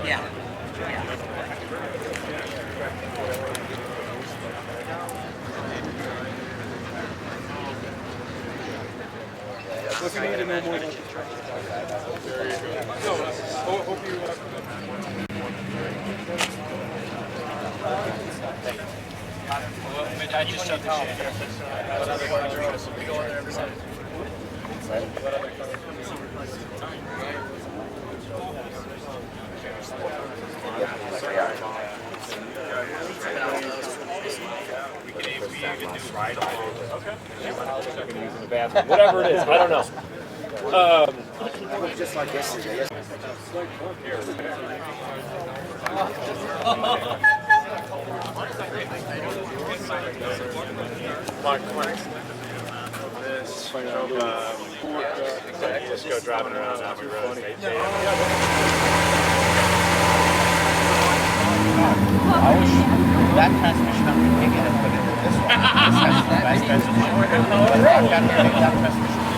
Yeah. If you need to know more about the truck. No, hope you. I just shut the shit. Whatever it is, I don't know. Just like yesterday. Just go driving around Abbey Road. That transmission I'm taking and put it in this one. This has the best transmission. I've got to take that transmission.